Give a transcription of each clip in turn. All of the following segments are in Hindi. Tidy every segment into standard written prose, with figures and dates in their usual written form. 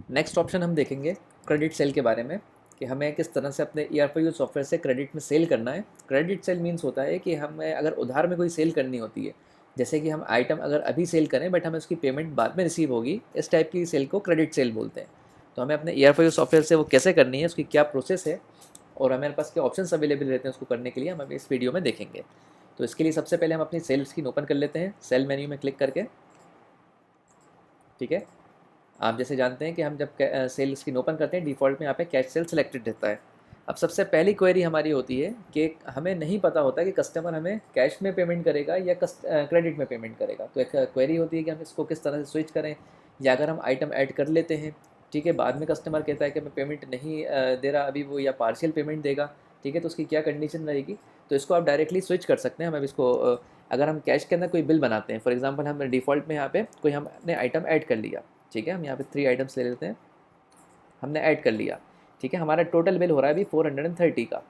नेक्स्ट ऑप्शन हम देखेंगे क्रेडिट सेल के बारे में, कि हमें किस तरह से अपने ERP सॉफ्टवेयर से क्रेडिट में सेल करना है। क्रेडिट सेल मीन्स होता है कि हमें अगर उधार में कोई सेल करनी होती है, जैसे कि हम आइटम अगर अभी सेल करें बट हमें उसकी पेमेंट बाद में रिसीव होगी, इस टाइप की सेल को क्रेडिट सेल बोलते हैं। तो हमें अपने ERP सॉफ्टवेयर से वो कैसे करनी है, उसकी क्या प्रोसेस है और हमारे पास क्या ऑप्शंस अवेलेबल रहते हैं उसको करने के लिए, हम अभी इस वीडियो में देखेंगे। तो इसके लिए सबसे पहले हम अपनी सेल स्क्रीन ओपन कर लेते हैं, सेल मेन्यू में क्लिक करके। ठीक है, आप जैसे जानते हैं कि हम जब सेल स्क्रीन ओपन करते हैं डिफ़ॉल्ट में यहाँ पे कैश सेल सिलेक्टेड रहता है। अब सबसे पहली क्वेरी हमारी होती है कि हमें नहीं पता होता कि कस्टमर हमें कैश में पेमेंट करेगा या क्रेडिट में पेमेंट करेगा। तो एक क्वेरी होती है कि हम इसको किस तरह से स्विच करें, या अगर हम आइटम ऐड कर लेते हैं, ठीक है, बाद में कस्टमर कहता है कि मैं पेमेंट नहीं दे रहा अभी वो, या पार्शियल पेमेंट देगा, ठीक है, तो उसकी क्या कंडीशन रहेगी। तो इसको आप डायरेक्टली स्विच कर सकते हैं। हम अब इसको अगर हम कैश के अंदर कोई बिल बनाते हैं, फॉर एग्जांपल हम डिफ़ॉल्ट में यहाँ पे कोई हमने आइटम ऐड कर लिया, ठीक है, हम यहाँ पे 3 आइटम्स ले लेते हैं, हमने ऐड कर लिया, ठीक है, हमारा टोटल बिल हो रहा है अभी 430 का।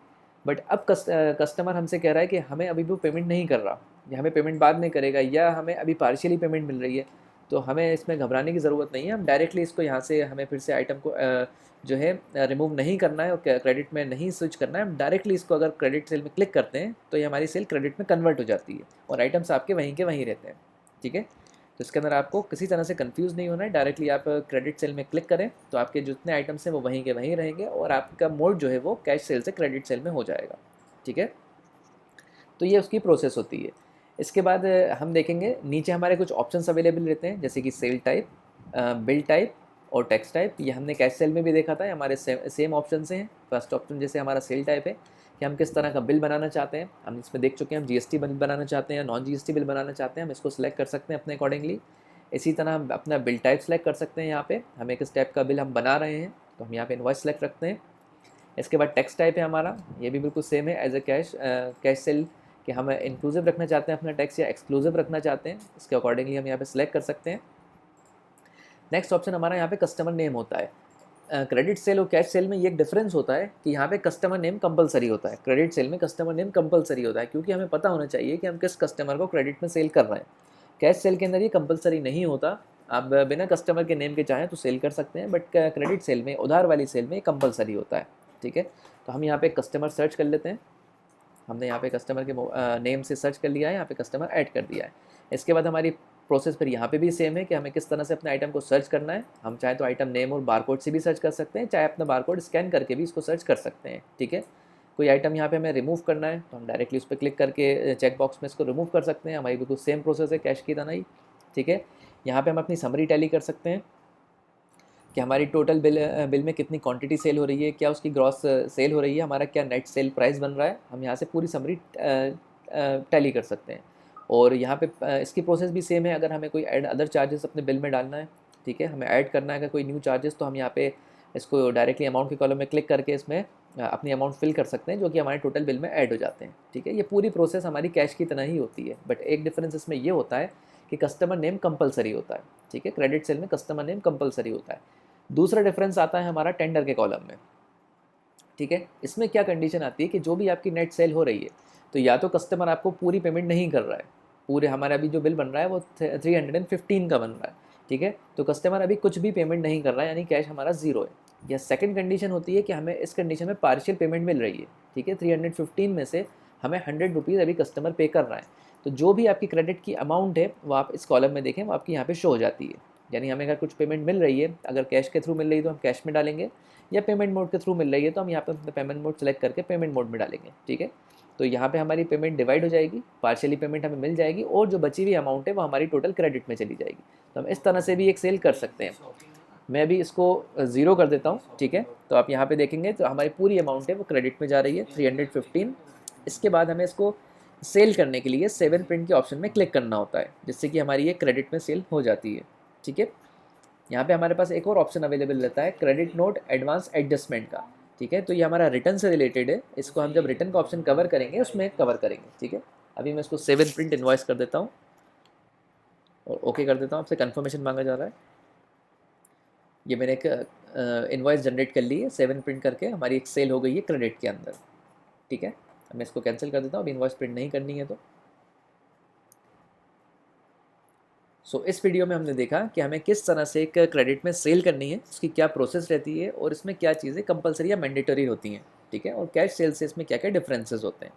बट अब कस्टमर हमसे कह रहा है कि हमें अभी वो पेमेंट नहीं कर रहा, या हमें पेमेंट बाद में करेगा, या हमें अभी पार्शियली पेमेंट मिल रही है। तो हमें इसमें घबराने की ज़रूरत नहीं है, हम डायरेक्टली इसको यहाँ से हमें फिर से आइटम को जो है रिमूव नहीं करना है और क्रेडिट में नहीं स्विच करना है। हम डायरेक्टली इसको अगर क्रेडिट सेल में क्लिक करते हैं तो ये हमारी सेल क्रेडिट में कन्वर्ट हो जाती है और आइटम्स आपके वहीं के वहीं रहते हैं। ठीक है, तो इसके अंदर आपको किसी तरह से कंफ्यूज नहीं होना है, डायरेक्टली आप क्रेडिट सेल में क्लिक करें तो आपके जितने आइटम्स हैं वो वहीं के वहीं रहेंगे और आपका मोड जो है वो कैश सेल से क्रेडिट सेल में हो जाएगा। ठीक है, तो ये उसकी प्रोसेस होती है। इसके बाद हम देखेंगे नीचे हमारे कुछ ऑप्शंस अवेलेबल रहते हैं, जैसे कि सेल टाइप, बिल टाइप और टैक्स टाइप। ये हमने कैश सेल में भी देखा था, हमारे सेम ऑप्शन से हैं। फर्स्ट ऑप्शन जैसे हमारा सेल टाइप है कि हम किस तरह का बिल बनाना चाहते हैं, हम इसमें देख चुके हैं, हम GST बिल बनाना चाहते हैं या नॉन GST बिल बनाना चाहते हैं, हम इसको सिलेक्ट कर सकते हैं अपने अकॉर्डिंगली। इसी तरह हम अपना बिल टाइप सेलेक्ट कर सकते हैं, यहाँ पे हमें किस टाइप का बिल हम बना रहे हैं तो हम यहाँ पे इनवॉइस सेलेक्ट रखते हैं। इसके बाद टैक्स टाइप है हमारा, ये भी बिल्कुल सेम है एज ए कैश सेल, कि हम इंक्लूसिव रखना चाहते हैं अपना टैक्स या एक्सक्लूसिव रखना चाहते हैं, इसके अकॉर्डिंगली हम यहाँ पे सिलेक्ट कर सकते हैं। नेक्स्ट ऑप्शन हमारा यहाँ पे कस्टमर नेम होता है। क्रेडिट सेल और कैश सेल में ये एक डिफरेंस होता है कि यहाँ पे कस्टमर नेम कंपलसरी होता है, क्रेडिट सेल में कस्टमर नेम कंपलसरी होता है, क्योंकि हमें पता होना चाहिए कि हम किस कस्टमर को क्रेडिट में सेल कर रहे हैं। कैश सेल के अंदर ये कंपलसरी नहीं होता, आप बिना कस्टमर के नेम के चाहें तो सेल कर सकते हैं, बट क्रेडिट सेल में, उधार वाली सेल में कंपलसरी होता है। ठीक है, तो हम यहाँ पे कस्टमर सर्च कर लेते हैं, हमने यहाँ पे कस्टमर के नेम से सर्च कर लिया है, यहाँ पे कस्टमर ऐड कर दिया है। इसके बाद हमारी प्रोसेस फिर यहाँ पे भी सेम है कि हमें किस तरह से अपने आइटम को सर्च करना है। हम चाहे तो आइटम नेम और बारकोड से भी सर्च कर सकते हैं, चाहे अपना बारकोड स्कैन करके भी इसको सर्च कर सकते हैं। ठीक है, कोई आइटम यहाँ पे हमें रिमूव करना है तो हम डायरेक्टली उस पर क्लिक करके चेक बॉक्स में इसको रिमूव कर सकते हैं, हमारी बिल्कुल सेम प्रोसेस है कैश की तरह ही। ठीक है, यहाँ पे हम अपनी समरी टैली कर सकते हैं कि हमारी टोटल बिल में कितनी क्वांटिटी सेल हो रही है, क्या उसकी ग्रॉस सेल हो रही है, हमारा क्या नेट सेल प्राइस बन रहा है, हम यहाँ से पूरी समरी टैली कर सकते हैं। और यहाँ पे इसकी प्रोसेस भी सेम है, अगर हमें कोई ऐड अदर चार्जेस अपने बिल में डालना है, ठीक है, हमें ऐड करना है अगर कोई न्यू चार्जेस, तो हम यहाँ पे इसको डायरेक्टली अमाउंट के कॉलम में क्लिक करके इसमें अपनी अमाउंट फिल कर सकते हैं, जो कि हमारे टोटल बिल में ऐड हो जाते हैं। ठीक है, ये पूरी प्रोसेस हमारी कैश की तरह ही होती है, बट एक डिफरेंस इसमें ये होता है कि कस्टमर नेम कंपलसरी होता है। ठीक है, क्रेडिट सेल में कस्टमर नेम कंपलसरी होता है। दूसरा डिफरेंस आता है हमारा टेंडर के कॉलम में। ठीक है, इसमें क्या कंडीशन आती है कि जो भी आपकी नेट सेल हो रही है, तो या तो कस्टमर आपको पूरी पेमेंट नहीं कर रहा है, पूरे हमारा अभी जो बिल बन रहा है वो 315 का बन रहा है, ठीक है, तो कस्टमर अभी कुछ भी पेमेंट नहीं कर रहा है, यानी कैश हमारा ज़ीरो है। या सेकंड कंडीशन होती है कि हमें इस कंडीशन में पार्शियल पेमेंट मिल रही है, ठीक है, 315 में से हमें 100 रुपीज़ अभी कस्टमर पे कर रहा है, तो जो भी आपकी क्रेडिट की अमाउंट है वो आप इस कॉलम में देखें, वो आपकी यहाँ पे शो हो जाती है। यानी हमें अगर कुछ पेमेंट मिल रही है, अगर कैश के थ्रू मिल रही है तो हम कैश में डालेंगे, या पेमेंट मोड के थ्रू मिल रही है तो हम यहाँ पे अपना पेमेंट मोड सेलेक्ट करके पेमेंट मोड में डालेंगे। ठीक है, तो यहाँ पे हमारी पेमेंट डिवाइड हो जाएगी, पार्शियली पेमेंट हमें मिल जाएगी और जो बची हुई अमाउंट है वो हमारी टोटल क्रेडिट में चली जाएगी। तो हम इस तरह से भी एक सेल कर सकते हैं। मैं अभी इसको ज़ीरो कर देता हूँ, ठीक है, तो आप यहाँ पे देखेंगे तो हमारी पूरी अमाउंट है वो क्रेडिट में जा रही है 315। इसके बाद हमें इसको सेल करने के लिए 7 प्रिंट के ऑप्शन में क्लिक करना होता है, जिससे कि हमारी ये क्रेडिट में सेल हो जाती है। ठीक है, यहाँ पे हमारे पास एक और ऑप्शन अवेलेबल रहता है क्रेडिट नोट एडवांस एडजस्टमेंट का। ठीक है, तो ये हमारा रिटर्न से रिलेटेड है, इसको हम जब रिटर्न का ऑप्शन कवर करेंगे उसमें कवर करेंगे। ठीक है, अभी मैं इसको 7 प्रिंट इन्वॉइस कर देता हूँ और ओके कर देता हूँ, आपसे कन्फर्मेशन मांगा जा रहा है। ये मैंने एक इन्वॉइस जनरेट कर ली है, 7 प्रिंट करके हमारी एक सेल हो गई है क्रेडिट के अंदर। ठीक है, मैं इसको कैंसिल कर देता हूँ, अब इन्वॉइस प्रिंट नहीं करनी है तो सो इस वीडियो में हमने देखा कि हमें किस तरह से एक क्रेडिट में सेल करनी है, उसकी क्या प्रोसेस रहती है और इसमें क्या चीज़ें कंपलसरी या मैंडेटरी होती हैं, ठीक है, और कैश सेल से इसमें क्या क्या डिफरेंसेस होते हैं।